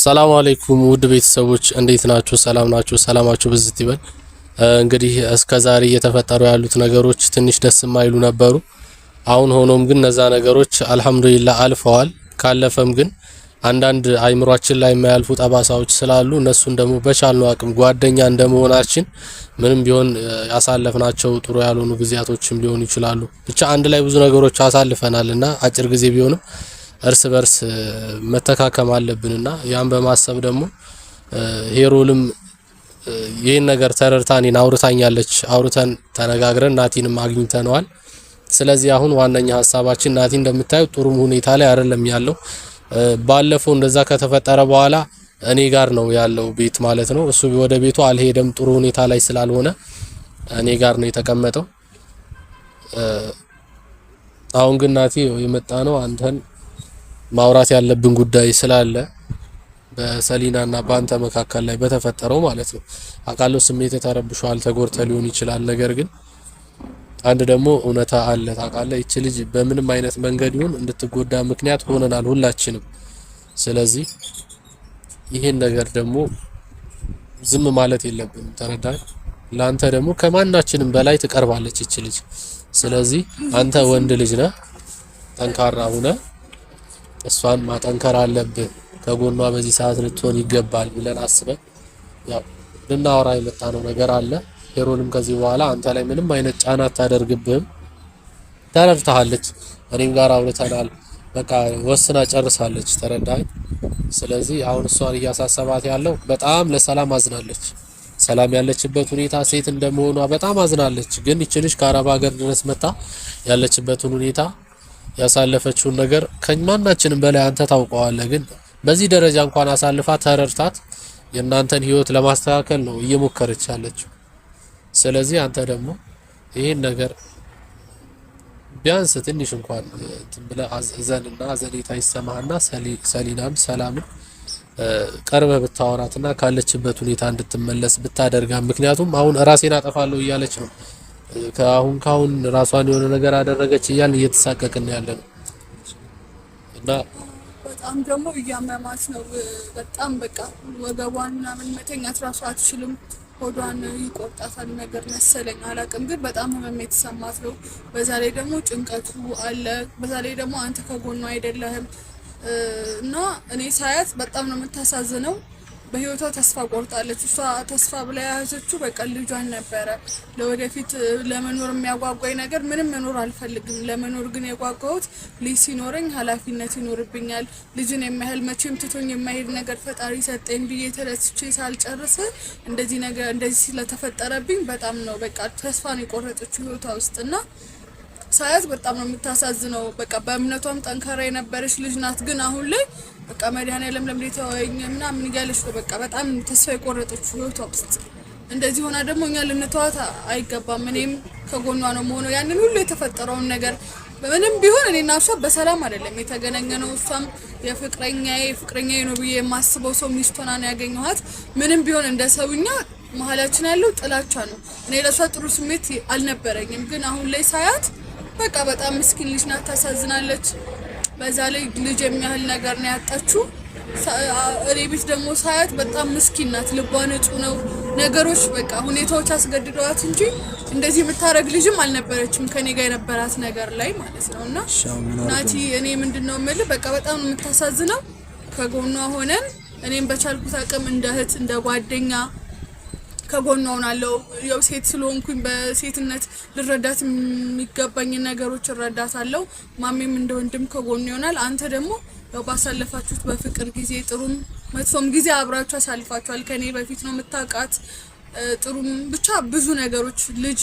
ሰላም አለይኩም ውድ ቤተሰቦች እንዴት ናችሁ? ሰላም ናችሁ? ሰላማችሁ ብዝት ይበል። እንግዲህ እስከዛሬ እየተፈጠሩ ያሉት ነገሮች ትንሽ ደስ የማይሉ ነበሩ። አሁን ሆኖም ግን እነዛ ነገሮች አልহামዱሊላህ አልፈዋል። ካለፈም ግን አንዳንድ አይምሯችን ላይ የማያልፉ ጠባሳዎች ስላሉ እነሱን ደግሞ በቻልነው አቅም ጓደኛ እንደመሆናችን ምንም ቢሆን ያሳለፍናቸው ጥሩ ያልሆኑ ጊዜያቶችም ሊሆኑ ይችላሉ። ብቻ አንድ ላይ ብዙ ነገሮች አሳልፈናልና አጭር ጊዜ ቢሆንም እርስ በርስ መተካከም አለብንና ያን በማሰብ ደግሞ ሄሮልም ይሄን ነገር ተረርታኔን አውርታኛለች። አውርተን ተነጋግረን ናቲንም አግኝተነዋል። ስለዚህ አሁን ዋነኛ ሐሳባችን ናቲ እንደምታዩት ጥሩ ሁኔታ ላይ አይደለም ያለው። ባለፈው እንደዛ ከተፈጠረ በኋላ እኔ ጋር ነው ያለው ቤት ማለት ነው። እሱ ወደ ቤቱ አልሄደም፣ ጥሩ ሁኔታ ላይ ስላልሆነ እኔ ጋር ነው የተቀመጠው። አሁን ግን ናቲ የመጣ ነው አንተን ማውራት ያለብን ጉዳይ ስላለ በሰሊናና ባንተ መካከል ላይ በተፈጠረው ማለት ነው። አቃለው ስሜት ተረብሿል፣ ተጎርተ ሊሆን ይችላል። ነገር ግን አንድ ደግሞ እውነታ አለ ታውቃለህ። እቺ ልጅ በምንም አይነት መንገድ ይሁን እንድትጎዳ ምክንያት ሆነናል ሁላችንም። ስለዚህ ይሄን ነገር ደግሞ ዝም ማለት የለብንም። ተረዳኝ። ላንተ ደግሞ ከማናችንም በላይ ትቀርባለች እቺ ልጅ። ስለዚህ አንተ ወንድ ልጅ ነህ፣ ጠንካራ ሁነ እሷን ማጠንከር አለብህ። ከጎኗ በዚህ ሰዓት ልትሆን ይገባል ብለን አስበን ያው ልናወራ የመጣነው ነገር አለ። ሄሮንም ከዚህ በኋላ አንተ ላይ ምንም አይነት ጫና አታደርግብህም። ተረድታለች። እኔም ጋር አውርተናል። በቃ ወስና ጨርሳለች። ተረዳኝ። ስለዚህ አሁን እሷን እያሳሰባት ያለው በጣም ለሰላም አዝናለች። ሰላም ያለችበት ሁኔታ ሴት እንደመሆኗ በጣም አዝናለች። ግን እቺ ልጅ ከአረብ ሀገር ድረስ መጣ ያለችበትን ሁኔታ ያሳለፈችውን ነገር ከማናችንም በላይ አንተ ታውቀዋለህ። ግን በዚህ ደረጃ እንኳን አሳልፋ ተረድታት የእናንተን ህይወት ለማስተካከል ነው እየሞከረች ያለችው። ስለዚህ አንተ ደግሞ ይሄን ነገር ቢያንስ ትንሽ እንኳን ብለህ አዘንና አዘኔታ ይሰማህና ሰሊናም ሰላምን ቀርበህ ብታወራትና ካለችበት ሁኔታ እንድትመለስ ብታደርጋ። ምክንያቱም አሁን ራሴን አጠፋለሁ እያለች ነው። ካሁን ራሷን የሆነ ነገር አደረገች እያልን እየተሳቀቅን ያለ ነው እና በጣም ደግሞ እያመማት ነው። በጣም በቃ ወገቧን ምናምን መተኛት ራሱ አትችልም። ሆዷን ይቆርጣታል ነገር መሰለኝ አላቅም፣ ግን በጣም ህመም የተሰማት ነው። በዛ ላይ ደግሞ ጭንቀቱ አለ። በዛ ላይ ደግሞ አንተ ከጎኗ አይደለህም እና እኔ ሳያት በጣም ነው የምታሳዝነው። በህይወቷ ተስፋ ቆርጣለች። እሷ ተስፋ ብላ ያዘችው በቃ ልጇን ነበረ። ለወደፊት ለመኖር የሚያጓጓኝ ነገር ምንም መኖር አልፈልግም። ለመኖር ግን የጓጓሁት ልጅ ሲኖረኝ ኃላፊነት ይኖርብኛል። ልጅን የሚያህል መቼም ትቶኝ የማይሄድ ነገር ፈጣሪ ሰጠኝ ብዬ ተረስቼ ሳልጨርስ እንደዚህ ነገር እንደዚህ ስለተፈጠረብኝ በጣም ነው በቃ ተስፋ ነው የቆረጠችው ህይወቷ ውስጥና ሳያት በጣም ነው የምታሳዝነው። በቃ በእምነቷም ጠንካራ የነበረች ልጅ ናት። ግን አሁን ላይ በቃ መድኃኒዓለም ለምለምዴታውኝ ምናምን እያለች ነው በቃ በጣም ተስፋ የቆረጠችው ህይወቷ ውስጥ። እንደዚህ ሆና ደግሞ እኛ ልንተዋት አይገባም። እኔም ከጎኗ ነው መሆኑ ያንን ሁሉ የተፈጠረውን ነገር ምንም ቢሆን እኔና እሷ በሰላም አይደለም የተገናኘነው። እሷም ፍቅረኛዬ ነው ብዬ የማስበው ሰው ሚስት ሆና ነው ያገኘኋት። ምንም ቢሆን እንደ ሰውኛ መሀላችን ያለው ጥላቻ ነው። እኔ ለሷ ጥሩ ስሜት አልነበረኝም። ግን አሁን ላይ ሳያት በቃ በጣም ምስኪን ልጅ ናት፣ ታሳዝናለች። በዛ ላይ ልጅ የሚያህል ነገር ነው ያጣችው። እኔ ቤት ደግሞ ሳያት በጣም ምስኪን ናት፣ ልቧ ንጹህ ነው። ነገሮች በቃ ሁኔታዎች አስገድደዋት እንጂ እንደዚህ የምታረግ ልጅም አልነበረችም ከኔ ጋር የነበራት ነገር ላይ ማለት ነውና ናቲ እኔ ምንድነው የምልህ በቃ በጣም የምታሳዝነው። ከጎኗ ሆነን እኔም በቻልኩት አቅም እንደ እህት እንደ ጓደኛ ከጎኗ ሆናለሁ። ያው ሴት ስለሆንኩኝ በሴትነት ልረዳት የሚገባኝ ነገሮች እረዳታለሁ። ማሜም እንደ ወንድም ከጎኗ ይሆናል። አንተ ደግሞ ያው ባሳለፋችሁት በፍቅር ጊዜ ጥሩም መጥፎም ጊዜ አብራችሁ አሳልፋችኋል። ከኔ በፊት ነው የምታውቃት። ጥሩም ብቻ ብዙ ነገሮች ልጅ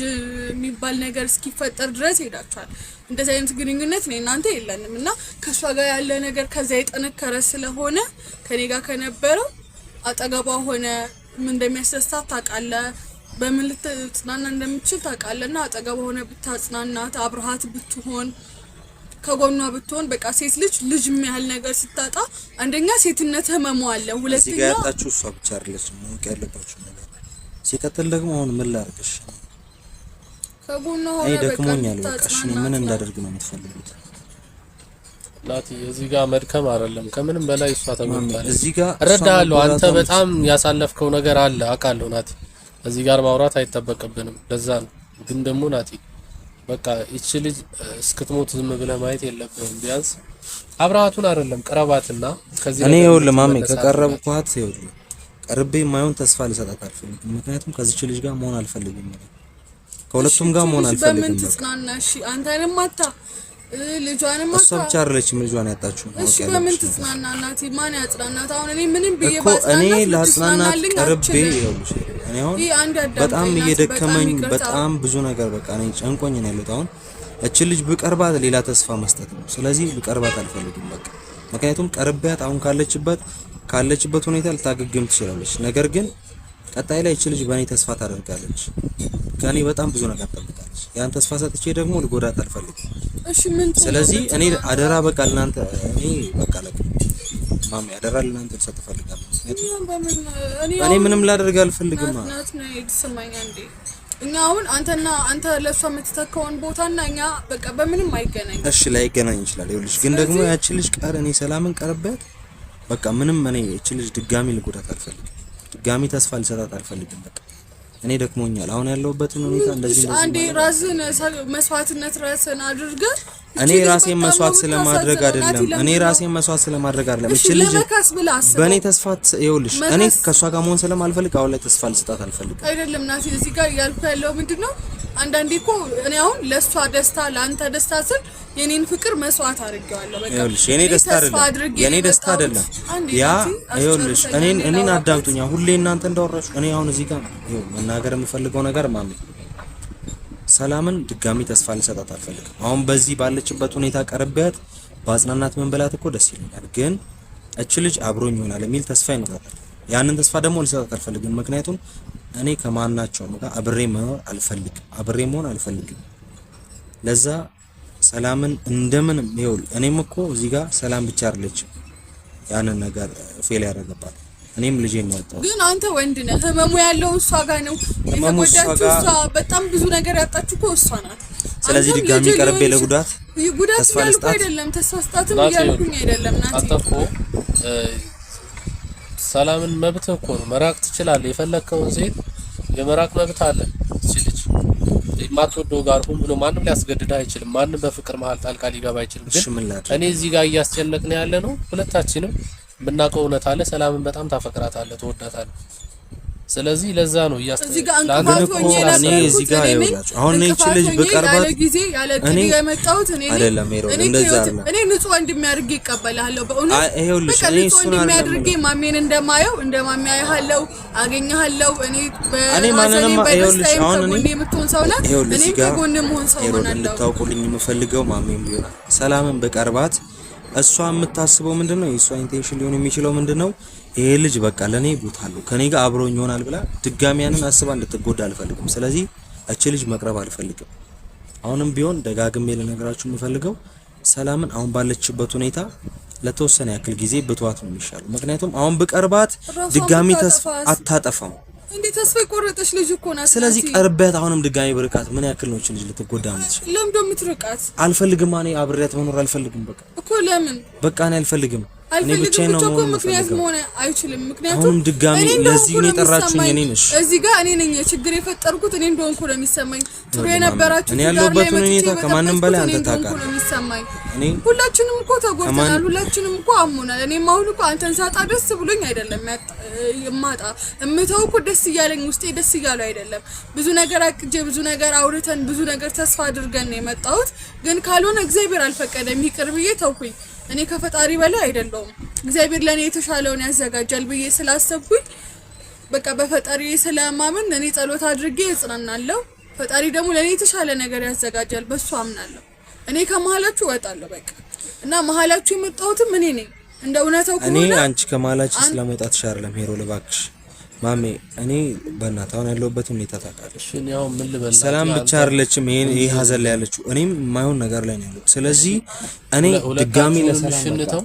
የሚባል ነገር እስኪፈጠር ድረስ ሄዳችኋል። እንደዚህ አይነት ግንኙነት ነው እናንተ የለንም እና ከሷ ጋር ያለ ነገር ከዛ የጠነከረ ስለሆነ ከኔ ጋር ከነበረው አጠገቧ ሆነ ምን እንደሚያስደስታት ታውቃለህ፣ በምን ልትጽናና እንደምትችል ታውቃለህና አጠገቧ ሆነ ብታጽናናት፣ አብርሃት ብትሆን፣ ከጎኗ ብትሆን በቃ ሴት ልጅ የሚያህል ነገር ስታጣ አንደኛ ሴትነት ህመሙ አለ፣ ሁለተኛ እዚህ ጋር ያጣችሁ እሷ ብቻ አይደለችም ማወቅ ያለባችሁ ነገር። ሲቀጥል ደግሞ አሁን ምን ላድርግሽ? ከጎኗ ሆነ በቃ ደክሞኛል። በቃ እሺ ምን እንዳደርግ ነው የምትፈልጉት? ናቲ እዚህ ጋር መድከም አይደለም ከምንም በላይ እሷ ተጎድታለች። እዚህ ጋር እረዳለሁ። አንተ በጣም ያሳለፍከው ነገር አለ አውቃለሁ ናቲ። እዚህ ጋር ማውራት አይጠበቅብንም። ለዛ ነው ግን ደግሞ ናቲ በቃ እቺ ልጅ እስክትሞት ዝም ብለህ ማየት የለብህም። ቢያንስ አብራቱን አይደለም ቀረባትና ከዚህ እኔ ይኸውልህ ማሜ ከቀረብኳት ይኸውልህ ቀርቤ ማይሆን ተስፋ ልሰጣት አልፈልግም። ምክንያቱም ከዚች ልጅ ጋር መሆን አልፈልግም። ከሁለቱም ጋር መሆን አልፈልግም። በምን ትጽናናሽ? አንተንም አታ ልጇንም አታ እሷ ብቻ አይደለችም ልጇን ያጣችው። እሺ በምን ትጽናናናት? ማን ያጽናናት? አሁን እኔ ምንም ብዬ እኮ እኔ ላጽናናት ቀርቤ ይኸውልሽ እኔ አሁን በጣም እየደከመኝ በጣም ብዙ ነገር በቃ እኔ ጨንቆኝ ነው ያለሁት። አሁን እቺ ልጅ ብቀርባት ሌላ ተስፋ መስጠት ነው። ስለዚህ ብቀርባት አልፈልግም በቃ ምክንያቱም ቀርቤያት አሁን ካለችበት ሁኔታ ልታገግም ትችላለች። ነገር ግን ቀጣይ ላይ እቺ ልጅ በእኔ ተስፋ ታደርጋለች። ከኔ በጣም ብዙ ነገር ትጠብቃለች። ያን ተስፋ ሰጥቼ ደግሞ ልጎዳት አልፈልግም። እሺ ምን ስለዚህ እኔ አደራ በቃ ለናንተ እኔ በቃ ማሚ አደራ ለናንተ ልሰጥ እፈልጋለሁ። እኔ ምንም ላደርግ አልፈልግም። ናት ነው ይስማኛ እንዴ እኛ አሁን አንተ ለሷ የምትተካውን ቦታና እኛ በቃ በምንም አይገናኝ። እሺ ላይገናኝ ይችላል። ይኸውልሽ ግን ደግሞ ያቺ ልጅ እኔ ሰላምን ቀርበት በቃ ምንም እኔ እቺ ልጅ ድጋሚ ልጎዳት አልፈልግም። ድጋሚ ተስፋ ልሰጣት አልፈልግም። በቃ እኔ ደክሞኛል። አሁን ያለሁበትን ሁኔታ እንደዚህ አንዴ ራስን መስዋዕትነት ራስን አድርገህ እኔ ራሴን መስዋዕት ስለማድረግ አይደለም እቺ ልጅ በእኔ ተስፋ ይኸውልሽ እኔ ከሷ ጋር መሆን ስለማልፈልግ አሁን ላይ ተስፋ ልሰጣት አልፈልግም። አይደለም ናቲ እዚህ ጋር ያልኩ ያለው ምንድነው አንዳንዴ እኮ እኔ አሁን ለሷ ደስታ ለአንተ ደስታ ስል የኔን ፍቅር መስዋዕት አድርጌዋለሁ። በቃ ይኸውልሽ የኔ ደስታ አይደለም ያ ይኸውልሽ እኔን አዳምጡኛ። ሁሌ እናንተ እንዳወራችሁ እኔ አሁን እዚህ ጋር ይኸው መናገር የምፈልገው ነገር ማሚ ሰላምን ድጋሚ ተስፋ ልሰጣት አልፈልግም። አሁን በዚህ ባለችበት ሁኔታ ቀርቤያት ባጽናናት ምን ብላት እኮ ደስ ይለኛል። ግን እቺ ልጅ አብሮኝ ይሆናል የሚል ተስፋ ይኖራታል። ያንን ተስፋ ደግሞ ልሰጣት አልፈልግም። ምክንያቱም እኔ ከማናቸውም ጋር አብሬ መሆን አልፈልግም። ለዛ ሰላምን እንደምንም ይኸውል እኔም እኮ እዚህ ጋር ሰላም ብቻ አይደለችም ያንን ነገር ፌል ያደረገባት እኔም ልጄን ነው ያጣው። ግን አንተ ወንድ ነህ፣ ህመሙ ያለው እሷ ጋር ነው። የተጎዳችው እሷ በጣም ብዙ ነገር ያጣችው እኮ እሷ ናት። ስለዚህ ድጋሚ ቀርቤ ለጉዳት ተስፋ ልስጣት አይደለም፣ ተስፋ ስጣትም እያልኩኝ አይደለም። ናቲ አጠፎ ሰላምን መብት እኮ ነው መራቅ ትችላለህ። የፈለከውን ሴት የመራቅ መብት አለ። እቺ ልጅ የማትወደው ጋር ሁሉ ብሎ ማንም ሊያስገድድህ አይችልም። ማንም በፍቅር መሀል ጣልቃ ሊገባ አይችልም። ግን እኔ እዚህ ጋር እያስጨነቅን ያለ ነው ሁለታችንም ምናቀው እውነት አለ። ሰላምን በጣም ታፈቅራታለህ፣ ትወዳታለህ። ስለዚህ ለዛ ነው እዚህ ጋር እኔ እዚህ ጋር ይኸውላችሁ አሁን እቺ ልጅ በቀርባት እኔ የመጣሁት እኔ አይደለም እንደዛ አይደለም። እኔ ንጹህ ወንድም ያድርጌ ይቀበልሃለሁ። በእውነት ይኸውልሽ እኔ እሱን ያድርጌ ማሜን እንደማየው አያለሁ፣ አገኘሃለሁ። እኔ ማንንም ይኸውልሽ አሁን እኔ የምትሆን ሰው ነህ። እኔ ከጎን መሆን ሰው ሆናለሁ። እንድታውቁልኝ የምፈልገው ማሜን ቢሆን ሰላምን በቀርባት እሷ የምታስበው ምንድነው? የእሷ ኢንቴንሽን ሊሆን የሚችለው ምንድነው? ይሄ ልጅ በቃ ለኔ ቦታ አለው ከኔ ጋር አብሮኝ ይሆናል ብላ ድጋሚ ያንን አስባ እንድትጎዳ አልፈልግም። ስለዚህ እቺ ልጅ መቅረብ አልፈልግም። አሁንም ቢሆን ደጋግሜ ልነግራችሁ የምፈልገው ሰላምን አሁን ባለችበት ሁኔታ ለተወሰነ ያክል ጊዜ ብትዋት ነው የሚሻለው። ምክንያቱም አሁን ብቀርባት ድጋሚ ተስፋ አታጠፋም። እንዴ ተስፋ የቆረጠች ልጅ እኮ ናት። ስለዚህ ቀርበት አሁንም ድጋሚ ብርቃት ምን ያክል ነው እቺ ልጅ ልትጎዳ የምትችል? ለምን የምትርቃት? አልፈልግም። እኔ አብሬያት መኖር አልፈልግም። በቃ እኮ ለምን? በቃ እኔ አልፈልግም። እኔ ብቻዬን ነው መሆን ምክንያት መሆን አይችልም። ምክንያቱም አሁንም ድጋሚ ለዚህ ነው የጠራችሁኝ። እኔ ነሽ እዚህ ጋር እኔ ነኝ ችግር የፈጠርኩት። እኔ እንደሆንኩ ነው የሚሰማኝ። ጥሩ የነበራችሁ እኔ ያለሁበትን ሁኔታ ከማንም በላይ አንተ ታውቃለህ። እኔ ሁላችንም እኮ ተጎድተናል። ሁላችንም እኮ አሞናል። እኔም አሁን እኮ አንተን ሳጣ ደስ ብሎኝ አይደለም የማጣ እምተው እኮ ደስ እያለኝ ውስጤ ደስ እያለው አይደለም። ብዙ ነገር አቅጄ ብዙ ነገር አውርተን ብዙ ነገር ተስፋ አድርገን ነው የመጣሁት። ግን ካልሆነ እግዚአብሔር አልፈቀደም ይቅር ብዬ ተውኩኝ። እኔ ከፈጣሪ በላይ አይደለሁም። እግዚአብሔር ለኔ የተሻለውን ያዘጋጃል ብዬ ስላሰብኩኝ በቃ በፈጣሪ ስለማመን እኔ ጸሎት አድርጌ እጽናናለሁ። ፈጣሪ ደግሞ ለኔ የተሻለ ነገር ያዘጋጃል፣ በሱ አምናለሁ። እኔ ከመሃላችሁ እወጣለሁ በቃ እና መሃላችሁ የመጣሁትም እኔ ነኝ። እንደ እውነታው ከሆነ እኔ አንቺ ከመሃላችሁ ስለመውጣት ሻርለም ሄሮ ልባክሽ ማሜ እኔ በእናትህ አሁን ያለሁበት ሁኔታ ታውቃለሽ። እሺ ያው ምን ልበል ሰላም ብቻ አይደለችም ይሄ ሀዘን ላይ ያለችው እኔም የማይሆን ነገር ላይ ነው ያለሁት። ስለዚህ እኔ ድጋሚ ለሰላም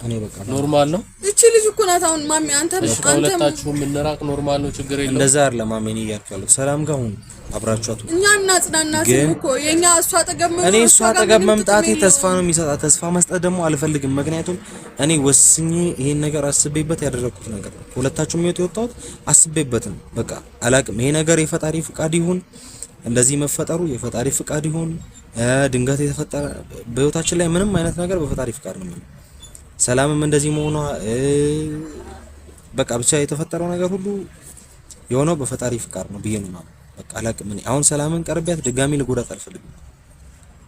እኔ በቃ ኖርማል ነው። እቺ ልጅ እኮ ናት አሁን ማሜ አንተ ሁለታችሁም እንራቅ ኖርማል ነው፣ ችግር የለውም። እንደዛ አይደለም ማሜ እኔ እያልኩ ያለሁት ሰላም ጋር ሁን አብራችኋት እኛ እናጽናናት እኮ የኛ እሷ አጠገብ እኔ እሷ አጠገብ መምጣቴ ተስፋ ነው የሚሰጣት። ተስፋ መስጠት ደግሞ አልፈልግም። ምክንያቱም እኔ ወስኜ ይሄን ነገር አስቤበት ያደረኩት ነገር ነው። ሁለታችሁም የወጣሁት አስቤበት ነው። በቃ አላቅም። ይሄ ነገር የፈጣሪ ፍቃድ ይሁን እንደዚህ መፈጠሩ የፈጣሪ ፍቃድ ይሁን ድንገት የተፈጠረ በህይወታችን ላይ ምንም አይነት ነገር በፈጣሪ ፍቃድ ነው። ሰላምም እንደዚህ መሆኗ በቃ ብቻ የተፈጠረው ነገር ሁሉ የሆነው በፈጣሪ ፍቃድ ነው ብዬ ነው። በቃ አላቅም። እኔ አሁን ሰላምን ቀርቢያት ድጋሚ ልጎዳት አልፈልግም።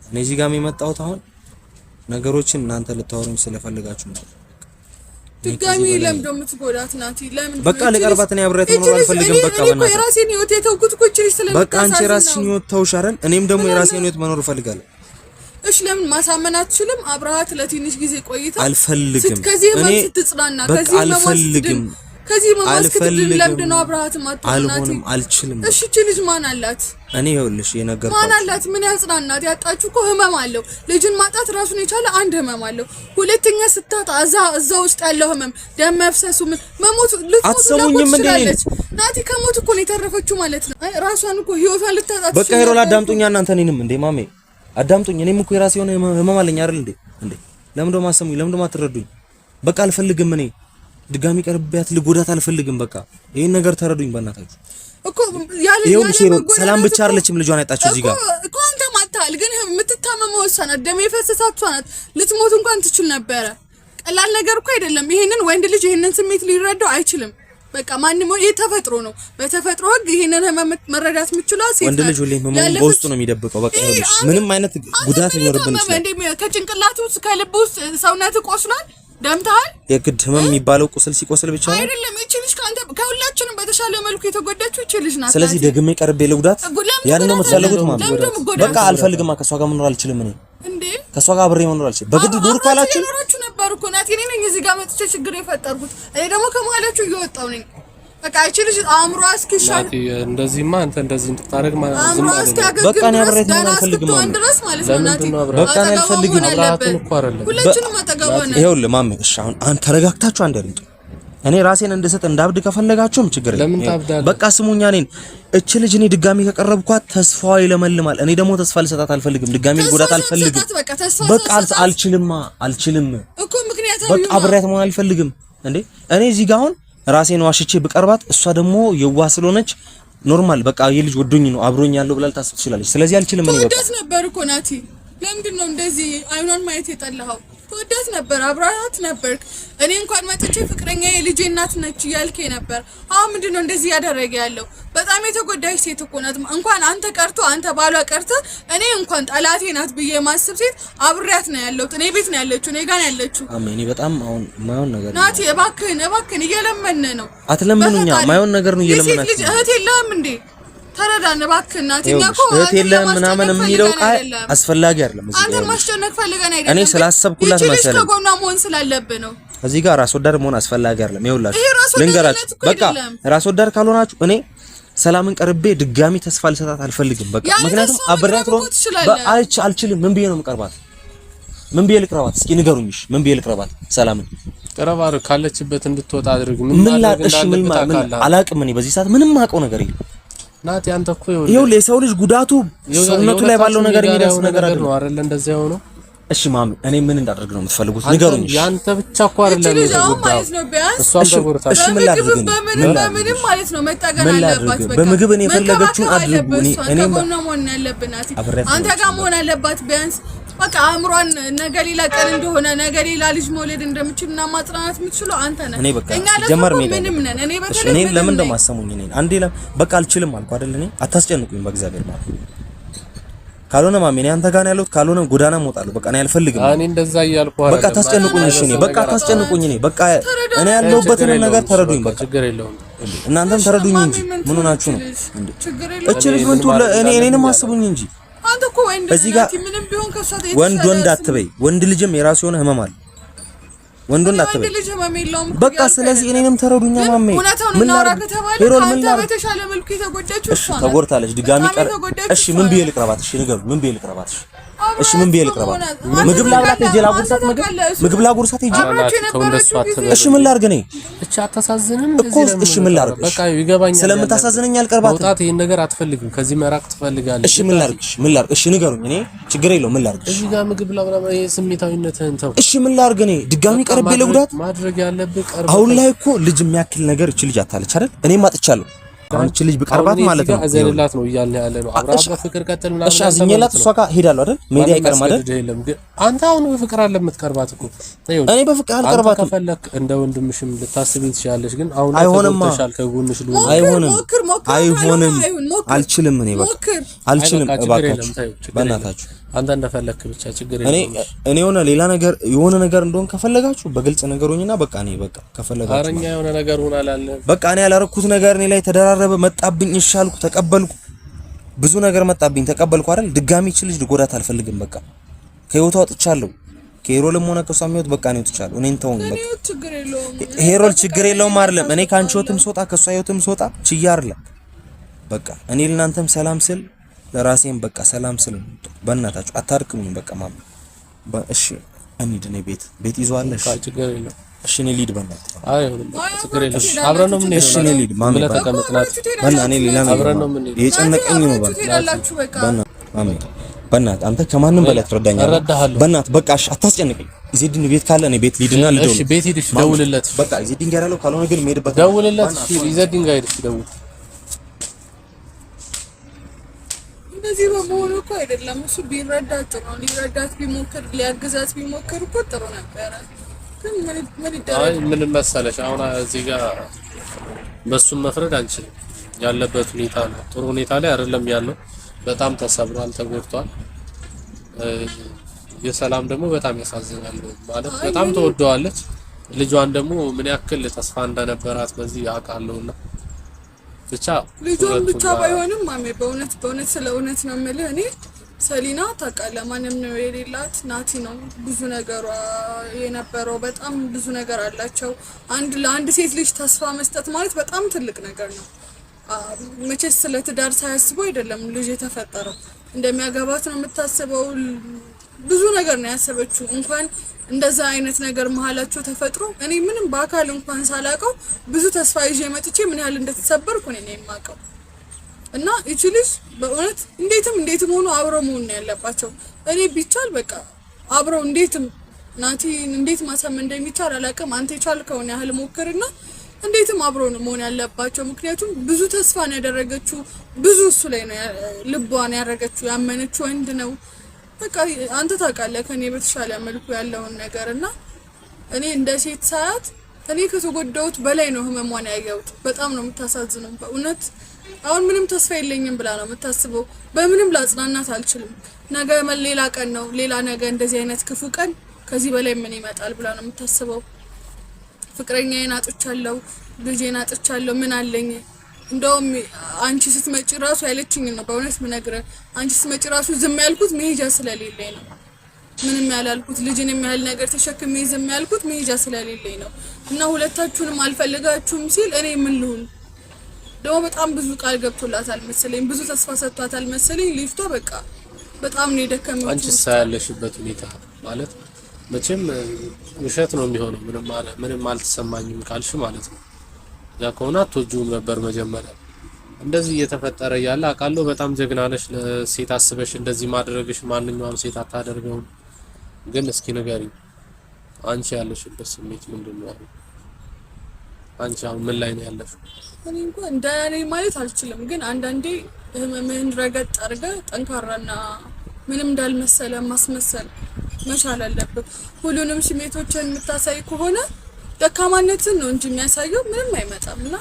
እኔ እዚህ ጋር የመጣሁት አሁን ነገሮችን እናንተ ልታወሩኝ ስለፈልጋችሁ ነው። ድጋሚ ለምዶ የምትጎዳት ናቲ ለምን በቃ ልቀርባት ነው አብሬያት መኖር አልፈልግም። በቃ በእናትህ የራሴን ህይወት የተውኩት እኮ እቺ ስለምን በቃ አንቺ የራስሽን ህይወት ተውሽ አይደል? እኔም ደግሞ የራሴን ህይወት መኖር እፈልጋለሁ። እሺ ለምን ማሳመን አትችልም? አብረሃት ለትንሽ ጊዜ ቆይታ አልፈልግም። ከዚህ ማለት ስትጽናና ከዚህ አልፈልግም። ከዚህ ማስከትል ለምንድን ነው አብረሃት ማጥናት? አልሆንም፣ አልችልም። እሺ እቺ ልጅ ማን አላት? እኔ ይኸውልሽ የነገርኩት ማን አላት? ምን ያጽናናት? ያጣችሁ እኮ ህመም አለው። ልጅን ማጣት ራሱን የቻለ አንድ ህመም አለው። ሁለተኛ ስታጣ እዛ ውስጥ ያለው ህመም ደም መፍሰሱ መሞት አትሰሙኝም እንዴ? ናቲ ከሞት እኮ ነው የተረፈችው ማለት ነው። ራሷን እኮ ህይወቷን ልታጣት በቃ ሄሮላ አዳምጡኛ እናንተ እኔንም እንዴ ማሜ አዳምጡኝ። እኔም እኮ የራሴ የሆነ ህመም አለኝ አይደል እንዴ? ለምን ደሞ አሰሙኝ? ለምን ደሞ አትረዱኝ? በቃ አልፈልግም። እኔ ድጋሚ ቀርቤያት ልጎዳት አልፈልግም። በቃ ይሄን ነገር ተረዱኝ በእናታችሁ እኮ ያለ ሰላም ብቻ አይደለችም ልጇን ያጣችው እዚህ ጋር እኮ አንተ ማታል ግን የምትታመመው ወሰነ ደም የፈሰሳችሁ ናት። ልትሞት እንኳን ትችል ነበረ። ቀላል ነገር እኮ አይደለም። ይሄንን ወንድ ልጅ ይሄንን ስሜት ሊረዳው አይችልም። በቃ ማንንም የተፈጥሮ ነው። በተፈጥሮ ህግ ይሄንን ህመም መረዳት የምትችለው ሴት ወንድ ልጅ ሁሌም ህመም በውስጡ ነው የሚደብቀው። በቃ ምንም አይነት ጉዳት ሊኖርብን ይችላል። ከጭንቅላቱ እስከ ልብ ውስጥ ሰውነት ቆስሏል። ደምታል የግድ ህመም የሚባለው ቁስል ሲቆስል ብቻ ነው አይደለም። እቺ ልጅ ካንተ ከሁላችንም በተሻለ መልኩ የተጎዳችው እቺ ልጅ ናት። ስለዚህ ደግሜ ቀርቤ ልጉዳት ያን ነው የምትፈልጉት ማለት ነው። በቃ አልፈልግም። ከሷ ጋር መኖር አልችልም። እኔ እንዴ ከሷ ጋር አብሬ መኖር አልችልም። በግድ ዱር ካላችሁ ኖራችሁ ነበር እኮ ናቲ። እኔ ነኝ እዚህ ጋር መጥቼ ችግር የፈጠርኩት። እኔ ደግሞ ከመሀላችሁ እየወጣው ነኝ። በቃ እቺ ልጅ አእምሮ አስኪሻል ናቲ እንደዚህማ አንተ እንደዚህ እንድታረግ ማለት ዝም ማለት በቃ እኔ አብሬት መሆን አልፈልግም ማለት ነው። ናቲ በቃ እኔ አልፈልግም። አብራቱን እኮ አይደለም ሁላችንም አጠገባነ ይኸውልህ ማሜ እሺ አሁን አንተ ተረጋግታችሁ አንደርንጡ እኔ ራሴን እንድሰጥ እንዳብድ ከፈለጋችሁም ችግር የለም። በቃ ስሙኛ እኔን እቺ ልጅ እኔ ድጋሚ ከቀረብኳት ተስፋዋ ይለመልማል። እኔ ደግሞ ተስፋ ልሰጣት አልፈልግም። ድጋሚ ልጎዳት አልፈልግም። በቃ አልችልም እኮ ምክንያቱም በቃ አብሬያት መሆን አልፈልግም። እንዴ እኔ እዚህ ጋር አሁን ራሴን ዋሽቼ ብቀርባት እሷ ደግሞ የዋህ ስለሆነች ኖርማል በቃ የልጅ ወዶኝ ነው አብሮኝ ያለው ብላ ልታስብ ትችላለች። ስለዚህ አልችልም። እኔ በቃ ተወዳት ነበር እኮ ናቲ። ለምንድን ነው እንደዚህ አይኗን ማየት የጠላኸው? ተወዳት ነበር፣ አብራራት ነበር። እኔ እንኳን መጥቼ ፍቅረኛ የልጄ እናት ነች እያልከኝ ነበር። አሁን ምንድን ነው እንደዚህ ያደረገ ያለው? በጣም የተጎዳች ሴት እኮ ናት። እንኳን አንተ ቀርቶ አንተ ባሏ ቀርተ እኔ እንኳን ጠላቴ ናት ብዬ ማስብ ሴት አብሬያት ነው ያለሁት። እኔ ቤት ነው ያለችው፣ እኔ ጋር ነው ያለችው። እኔ በጣም አሁን ማየውን ነገር ናቲ እባክህን እየለመነ ነው። አትለምኑኛ። ማየውን ነገር ነው እየለመናችሁ። ልጅ እህት የለህም እንዴ? ተረዳን እባክህ እናት። እኛ እኮ እህት የለህም ምናምን የሚለው ቃል አስፈላጊ አይደለም። አንተን ማስጨነቅ ፈልገን አይደለም። እኔ ስላሰብኩላት መሰለኝ ከጎኗ መሆን ስላለብህ ነው። እዚህ ጋር ራስ ወዳድ መሆን አስፈላጊ አይደለም። ይኸውላችሁ ልንገራችሁ፣ በቃ ራስ ወዳድ ካልሆናችሁ እኔ ሰላምን ቀርቤ ድጋሚ ተስፋ ልሰጣት አልፈልግም። በቃ ምክንያቱም አብሬያት ነው አልችልም። ምን ብዬ ነው የምቀርባት? ምን ብዬ ልቅረባት? እስኪ ንገሩኝሽ። ምን ብዬ ልቅረባት? ሰላምን ቀረባር ካለችበት እንድትወጣ አድርግ። ምን ላድርግ? ምን አላቅም። እኔ በዚህ ሰዓት ምንም ማውቀው ነገር የለም። ናቲ አንተ እኮ ይኸውልህ የሰው ልጅ ጉዳቱ ሰውነቱ ላይ ባለው ነገር የሚደርስ ነገር ነው አይደል? እንደዚህ ሆኖ እሺ ማሚ እኔ ምን እንዳደርግ ነው የምትፈልጉት? ንገሩኝ። ያንተ ብቻ እኮ አይደለም ማለት ነው። ቢያንስ እሷም ተጎርታ እሺ ምን ላድርግ? በምንም ማለት ነው መጠገን አለባት። በቃ በምግብ እኔ የፈለገችውን አድርጉ። እኔ ከጎኗ መሆን ያለብን ናቲ። አንተ ጋር መሆን አለባት ቢያንስ በቃ አእምሯን ነገ ሌላ ቀን እንደሆነ ነገ ሌላ ልጅ መውለድ እንደምችልና ማጽናናት የምትችለው አንተ ነህ። እኛ ጀመር ምንም ነን። እኔ ለምን እንደማሰሙኝ እኔ አንዴ በቃ አልችልም አልኩ አይደል? እኔ አታስጨንቁኝ በእግዚአብሔር ማለት ካልሆነ ማሜ እኔ አንተ ጋር ነው ያለሁት። ካልሆነ ጎዳና እወጣለሁ። በቃ እኔ አልፈልግም። እኔ እንደዛ እያልኩ አይደል? በቃ ታስጨንቁኝ። እሺ እኔ በቃ ታስጨንቁኝ። እኔ በቃ እኔ ያለሁበትን ነገር ተረዱኝ። በቃ ችግር የለውም። እናንተም ተረዱኝ እንጂ ምን ሆናችሁ ነው እንዴ? እቺ ልጅ ምን ትውለ እኔንም አስቡኝ እንጂ አንተ እኮ ወንድ እዚህ ጋር ምንም ቢሆን ከሷ ወንድ አትበይ። ወንድ ልጅም የራሱ የሆነ ህመም አለ። ወንድ አትበይ በቃ ስለዚህ እኔንም ተረዱኛ ማሜ ምን ላድርግ ሄሮን ምን ላድርግ በተሻለ መልኩ የተጎዳችው እሷ ናት ተጎድታለች ድጋሚ ቀር እሺ ምን ብዬ ልቅረባት እሺ ንገሩ ምን ብዬ ልቅረባት እሺ ምን ብዬ ልቅረባት ምግብ ላብላት ሄጄ ላጉርሳት ምግብ ላጉርሳት ሄጄ እሺ ምን ላድርግ እኔ እቺ አታሳዝንም እኮ እሺ ምን ላድርግ በቃ ይገባኛል ስለምታሳዝነኝ አልቀርባትም ወጣት ይሄን ነገር አትፈልግም ከዚህ መራቅ ትፈልጋለች እሺ ምን ላድርግ እሺ ንገሩኝ እኔ ችግር የለውም ምን ላድርግ እዚህ ጋር ምግብ ላብላ ይሄ ስሜታዊነትህን ተው እሺ ምን ላድርግ እኔ ድጋሚ ቀርቤ ለጉዳት ማድረግ ያለብህ ቀርብ አሁን ላይ እኮ ልጅ የሚያክል ነገር እቺ ልጅ አታለች አይደል እኔም አጥቻለሁ አሁን እቺ ልጅ በቀርባት ማለት ነው አዘንላት ነው እያልን ያለ ነው አብራ በፍቅር ቀጥል ምናምን እሺ አዝኜላት እሷ ጋር ሄዳለሁ አይደል ሜዲ አይቀርም አይደል አንተ አሁን በፍቅር አለ የምትቀርባት እኮ እኔ በፍቅር አልቀርባትም ከፈለክ እንደ ወንድምሽም ልታስቢ ትችላለሽ ግን አሁን ተሻል ከጎንሽ ልሁን አይሆንም አልችልም እኔ በቃ አልችልም እባካችሁ በእናታችሁ አንተ እንደፈለክ ብቻ ችግር የለም እኔ የሆነ ነገር እንደሆነ ከፈለጋችሁ በግልጽ ነገሩኝና በቃ እኔ በቃ ከፈለጋችሁ አረኛ የሆነ ነገር ሆነ አላለ በቃ እኔ ያላረኩት ነገር እኔ ላይ ተደራረበ መጣብኝ ይሻልኩ ተቀበልኩ ብዙ ነገር መጣብኝ ተቀበልኩ አይደል ድጋሚ እቺ ልጅ ልጎዳት አልፈልግም በቃ ከህይወቷ ወጥቻለሁ ከሄሮልም ሆነ ከሷም ህይወት በቃ ነው ወጥቻለሁ እኔን ተውን በቃ ሄሮል ችግር የለውም አይደለም እኔ ካንቺ ህይወትም ስወጣ ከሷ ህይወትም ስወጣ ችያ አይደለም በቃ እኔ ለናንተም ሰላም ስል ለራሴም በቃ ሰላም ስል በእናታችሁ አታርክሙኝ በቃ ማም እሺ እንሂድ እኔ ቤት ይዟለሽ ችግር የለም እሺ እኔ ልሂድ በእናትህ አይሆንም ችግር የለም አብረን ነው ምን እሺ እኔ ልሂድ ማም ብለህ ተቀመጥናት በእና እኔ ሌላ አብረን ነው ምን የጨነቀኝ ነው በእናትህ አንተ ከማንም በላይ ትረዳኛለህ በእናትህ በቃ እሺ አታስጨንቀኝ ዜድን ቤት ካለ እኔ ቤት ልሂድና ልደውል እሺ ቤት ሂድሽ ደውልለት በቃ ዜድን ጋር ያለው ካልሆነ ግን የምሄድበት ደውልለት እሺ ዜድን ጋር ሂድሽ ደውል እንደዚህ በመሆኑ እኮ አይደለም እሱ ቢረዳት ጥሩ ነው ሊረዳት ቢሞክር ሊያግዛት ቢሞክር እኮ ጥሩ ነበር ግን ምን ይደረግ ምን መሰለሽ አሁን እዚህ ጋር በሱም መፍረድ አንችልም ያለበት ሁኔታ ነው ጥሩ ሁኔታ ላይ አይደለም ያለው በጣም ተሰብሯል ተጎድቷል የሰላም ደግሞ በጣም ያሳዝናል ማለት በጣም ተወደዋለች ልጇን ደግሞ ምን ያክል ተስፋ እንደነበራት በዚህ አውቃለሁና ብቻ ልጇን ብቻ ባይሆንም ማሜ በእውነት ስለ እውነት ነው የምልህ እኔ ሰሊና ታውቃለህ ማንም ነው የሌላት ናቲ ነው ብዙ ነገሯ የነበረው በጣም ብዙ ነገር አላቸው ለአንድ ሴት ልጅ ተስፋ መስጠት ማለት በጣም ትልቅ ነገር ነው መቼስ ስለ ትዳር ሳያስቡ አይደለም ልጅ የተፈጠረው እንደሚያገባት ነው የምታስበው ብዙ ነገር ነው ያሰበችው እንኳን እንደዛ አይነት ነገር መሃላቸው ተፈጥሮ እኔ ምንም በአካል እንኳን ሳላቀው ብዙ ተስፋ ይዤ መጥቼ ምን ያህል እንደተሰበርኩ እኔ ነኝ የማውቀው እና እቺ ልጅ በእውነት እንዴትም ሆኖ አብረው መሆን ያለባቸው እኔ ቢቻል በቃ አብረው ናቲ እንዴት ማሳመን እንደሚቻል አላውቅም አንተ የቻልከውን ያህል ሞክርና እንዴትም አብረው ነው መሆን ያለባቸው ምክንያቱም ብዙ ተስፋ ነው ያደረገችው ብዙ እሱ ላይ ነው ልቧን ያደረገችው ያመነችው ወንድ ነው በቃ አንተ ታውቃለህ ከኔ በተሻለ መልኩ ያለውን ነገርና እኔ እንደ ሴት ሰዓት እኔ ከተጎዳሁት በላይ ነው ህመሟን ያየሁት በጣም ነው የምታሳዝነው በእውነት አሁን ምንም ተስፋ የለኝም ብላ ነው የምታስበው በምንም ላጽናናት አልችልም ነገ ሌላ ቀን ነው ሌላ ነገ እንደዚህ አይነት ክፉ ቀን ከዚህ በላይ ምን ይመጣል ብላ ነው የምታስበው ፍቅረኛዬን አጥቻለሁ ልጄን አጥቻለሁ ምን አለኝ እንደውም አንቺ ስትመጪ ራሱ ያለችኝ ነው በእውነት ምነግረ አንቺ ስትመጪ ራሱ ዝም ያልኩት መሄጃ ስለሌለኝ ነው ምንም ያላልኩት ልጅን የሚያህል ነገር ተሸክሜ ዝም ያልኩት መሄጃ ስለሌለኝ ነው እና ሁለታችሁንም አልፈልጋችሁም ሲል እኔ ምን ልሁን ደግሞ በጣም ብዙ ቃል ገብቶላታል መሰለኝ ብዙ ተስፋ ሰጥቷታል መሰለኝ ልጅቷ በቃ በጣም ነው የደከመው አንቺ ሳያለሽበት ሁኔታ ማለት መቼም ውሸት ነው የሚሆነው ምንም አልተሰማኝም ካልሽ ማለት ነው ያ ከሆነ አትወጂውም ነበር መጀመሪያ እንደዚህ እየተፈጠረ ያለ አቃለው በጣም ጀግና ነሽ ለሴት አስበሽ እንደዚህ ማድረግሽ ማንኛውም ሴት አታደርገው ግን እስኪ ንገሪኝ አንቺ ያለሽበት ስሜት ምንድነው አንቺ አሁን ምን ላይ ነው ያለሽው እኔ እንኳን እንደኔ ማለት አልችልም ግን አንዳንዴ ህመምህን ረገጥ አድርገህ ጠንካራና ምንም እንዳልመሰለ ማስመሰል መቻል አለበት ሁሉንም ስሜቶችን የምታሳይ ከሆነ ደካማነትን ነው እንጂ የሚያሳየው ምንም አይመጣምና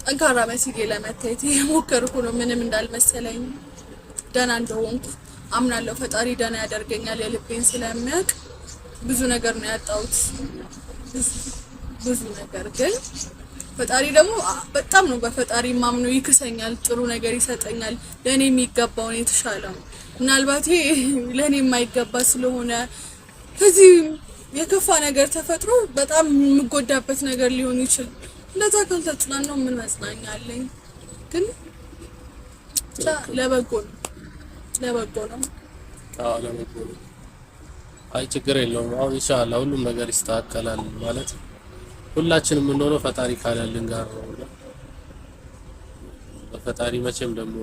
ጠንካራ መስዬ ለመታየት የሞከርኩ ነው ምንም እንዳልመሰለኝ ደህና እንደሆንኩ አምናለሁ ፈጣሪ ደህና ያደርገኛል የልቤን ስለሚያውቅ ብዙ ነገር ነው ያጣሁት ብዙ ነገር ግን ፈጣሪ ደግሞ በጣም ነው በፈጣሪ ማምኖ ይክሰኛል ጥሩ ነገር ይሰጠኛል ለኔ የሚገባው ነው የተሻለው ምናልባት ለኔ የማይገባ ስለሆነ ከዚህ የከፋ ነገር ተፈጥሮ በጣም የምጎዳበት ነገር ሊሆን ይችላል። እንደዛ ካልተጽናናው ምን መጽናኛ አለኝ? ግን ለበጎ ነው፣ ለበጎ ነው። አዎ ለበጎ ነው። አይ ችግር የለውም። አሁን ኢንሻአላህ ሁሉም ነገር ይስተካከላል። ማለት ሁላችንም የምንሆነው ፈጣሪ ካለልን ጋር ነው። በፈጣሪ መቼም ደግሞ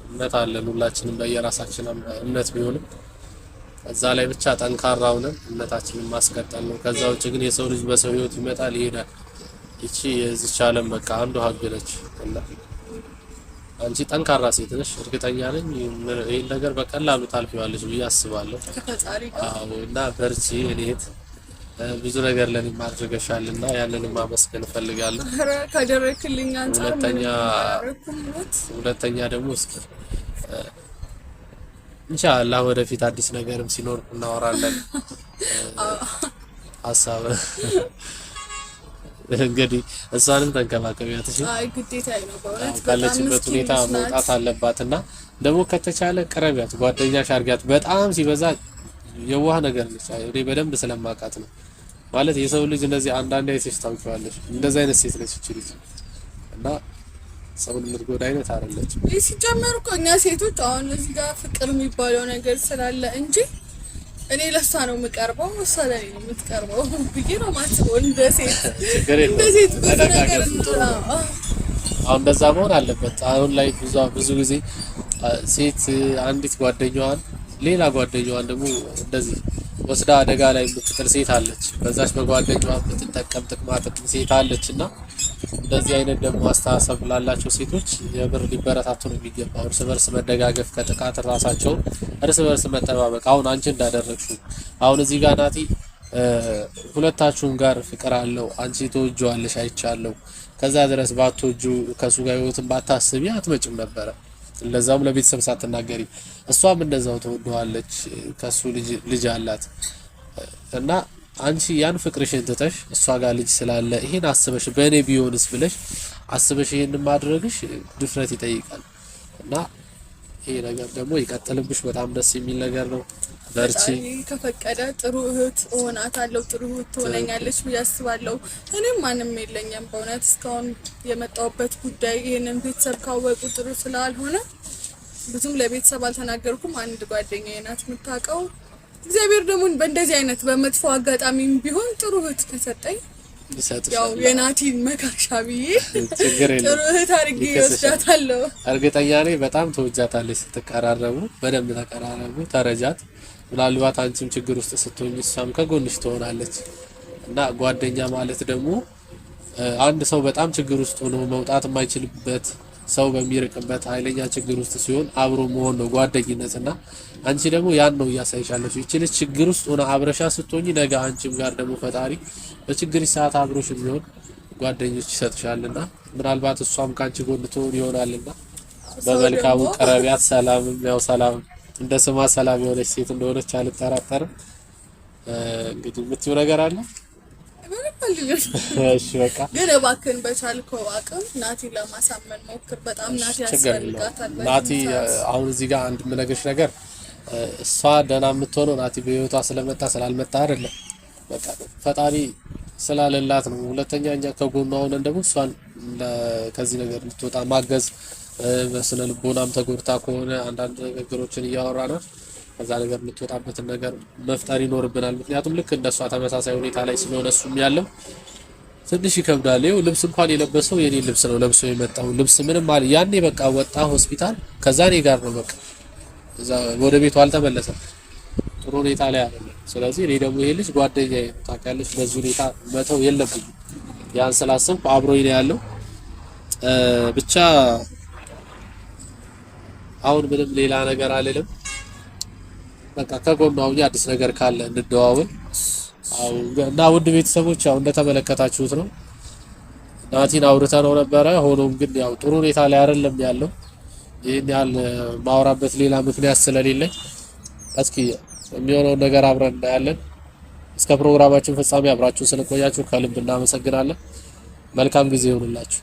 እምነት አለን ሁላችንም በየራሳችን እምነት ቢሆንም እዛ ላይ ብቻ ጠንካራ ሆነን እምነታችንን ማስቀጠል ነው። ከዛ ውጭ ግን የሰው ልጅ በሰው ህይወት ይመጣል ይሄዳል። ይቺ የዚች ዓለም በቃ አንዱ ሀቅ ነች እና አንቺ ጠንካራ ሴት ነሽ፣ እርግጠኛ ነኝ ይሄን ነገር በቀላሉ ታልፊዋለሽ ብዬ አስባለሁ። አዎ እና በርቺ እኔት ብዙ ነገር ለኔ ማድረግሻልና ያንንም ማመስገን እፈልጋለሁ። ካደረክልኝ አንፃር ሁለተኛ ደግሞ እስኪ ኢንሻአላህ ወደፊት አዲስ ነገርም ሲኖር እናወራለን። ሀሳብ እንግዲህ እሷንም ተንከባከቢያት። እሺ አይ ግዴታዬ ነው በእውነት ካለችበት ሁኔታ መውጣት አለባትና ደግሞ ከተቻለ ቅረቢያት፣ ጓደኛሽ አድርጊያት። በጣም ሲበዛ የዋህ ነገር ነች። እኔ በደንብ ስለማውቃት ነው ማለት የሰው ልጅ እንደዚህ አንዳንድ አይተሽ ታውቂዋለሽ። እንደዚህ አይነት ሴት ነች እቺ ልጅ እና ሰውን ምርጎድ አይነት አይደለችም። ሲጀመር እኮ እኛ ሴቶች አሁን እዚህ ጋር ፍቅር የሚባለው ነገር ስላለ እንጂ እኔ ለሷ ነው የምቀርበው፣ እሷ ለኔ ነው የምትቀርበው ብዬ ነው የማስበው። እንደ ሴት ነገር አሁን እንደዛ መሆን አለበት። አሁን ላይ ብዙ ጊዜ ሴት አንዲት ጓደኛዋን ሌላ ጓደኛዋን ደግሞ እንደዚህ ወስዳ አደጋ ላይ የምትጥል ሴት አለች። በዛች በጓደኛዋ የምትጠቀም ጥቅማ ጥቅም ሴት አለች እና እንደዚህ አይነት ደግሞ አስተሳሰብ ላላቸው ሴቶች የብር ሊበረታቱ ነው የሚገባው። እርስ በርስ መደጋገፍ፣ ከጥቃት ራሳቸው እርስ በርስ መጠባበቅ። አሁን አንቺ እንዳደረግሽው አሁን እዚህ ጋር ናቲ ሁለታችሁም ጋር ፍቅር አለው። አንቺ ተወጂዋለሽ አይቻለሁ። ከዛ ድረስ ባትወጁ ከሱ ጋር ህይወትን ባታስቢ አትመጭም ነበረ። ለዛም ለቤተሰብ ሳትናገሪ እሷም እንደዛው ተወደዋለች። ከሱ ልጅ አላት እና አንቺ ያን ፍቅርሽን ትተሽ እሷ ጋር ልጅ ስላለ ይሄን አስበሽ በእኔ ቢሆንስ ብለሽ አስበሽ ይሄን ማድረግሽ ድፍረት ይጠይቃል እና ይሄ ነገር ደግሞ ይቀጥልብሽ። በጣም ደስ የሚል ነገር ነው። በርቺ። ከፈቀደ ጥሩ እህት እሆናታለሁ፣ ጥሩ እህት ትሆነኛለች ብዬ አስባለሁ። እኔም ማንም የለኝም በእውነት እስካሁን የመጣሁበት ጉዳይ ይሄንን ቤተሰብ ካወቁ ጥሩ ስላልሆነ ብዙም ለቤተሰብ አልተናገርኩም። አንድ ጓደኛዬ ናት የምታውቀው። እግዚአብሔር ደግሞ በእንደዚህ አይነት በመጥፎ አጋጣሚም ቢሆን ጥሩ እህት ከሰጠኝ ያው የናቲን መካሻ ብዬ ጥሩ እህት አድርጌ እወስዳታለሁ። እርግጠኛ ነኝ በጣም ተወጃታለች። ስትቀራረቡ በደንብ ተቀራረቡ፣ ተረጃት። ምናልባት አንቺም ችግር ውስጥ ስትሆኝ እሷም ከጎንሽ ትሆናለች እና ጓደኛ ማለት ደግሞ አንድ ሰው በጣም ችግር ውስጥ ሆኖ መውጣት የማይችልበት ሰው በሚርቅበት ኃይለኛ ችግር ውስጥ ሲሆን አብሮ መሆን ነው ጓደኝነት እና አንቺ ደግሞ ያን ነው እያሳይሻለሽ። ይችላል ችግር ውስጥ ሆነ አብረሻ ስትሆኚ ነገ አንቺም ጋር ደግሞ ፈጣሪ በችግር ሰዓት አብሮሽ ቢሆን ጓደኞች ይሰጥሻልና ምናልባት እሷም ካንቺ ጎን ትሆን ይሆናልና በመልካሙ ቀረቢያት። ሰላምም ያው ሰላም እንደ ስሟ ሰላም የሆነች ሴት እንደሆነች አልጠራጠርም። እንግዲህ የምትይው ነገር አለ? እሺ በቃ ግን እባክህን በቻልከው አቅም ናቲ ለማሳመን ሞክር። በጣም ናቲ ያስፈልጋታል። ናቲ አሁን እዚህ ጋር አንድ የምነግርሽ ነገር እሷ ደህና የምትሆነው ናቲ በህይወቷ ስለመጣ ስላልመጣ አይደለም። በቃ ፈጣሪ ስላለላት ነው። ሁለተኛ እኛ ከጎኗ ሆነን ደግሞ እሷን ከዚህ ነገር ልትወጣ ማገዝ፣ በስነ ልቦናም ተጎድታ ከሆነ አንዳንድ ነገሮችን እያወራናል ከዛ ነገር የምትወጣበትን ነገር መፍጠር ይኖርብናል። ምክንያቱም ልክ እንደሷ ተመሳሳይ ሁኔታ ላይ ስለሆነ እሱም ያለው ትንሽ ይከብዳል። ይኸው ልብስ እንኳን የለበሰው የኔ ልብስ ነው ለብሶ የመጣው ልብስ ምንም አለ ያኔ በቃ ወጣ ሆስፒታል። ከዛ እኔ ጋር ነው በቃ እዛ ወደ ቤቱ አልተመለሰም። ጥሩ ሁኔታ ላይ አይደለም። ስለዚህ እኔ ደግሞ ይሄ ልጅ ጓደኛዬ ነው ታውቂያለሽ። በዚህ ሁኔታ መተው የለብኝም። ያን ስላሰብኩ አብሮኝ ነው ያለው። ብቻ አሁን ምንም ሌላ ነገር አልልም። በቃ ከጎኗ አሁን አዲስ ነገር ካለ እንደዋወል። እና ውድ ቤተሰቦች ያው እንደተመለከታችሁት ነው ናቲን አውርተነው ነበረ። ሆኖም ግን ያው ጥሩ ሁኔታ ላይ አይደለም ያለው። ይሄን ያህል ማውራበት ሌላ ምክንያት ስለሌለኝ እስኪ የሚሆነውን ነገር አብረን እናያለን። እስከ ፕሮግራማችን ፍጻሜ አብራችሁን ስለቆያችሁ ከልብ እናመሰግናለን። መልካም ጊዜ ይሁንላችሁ።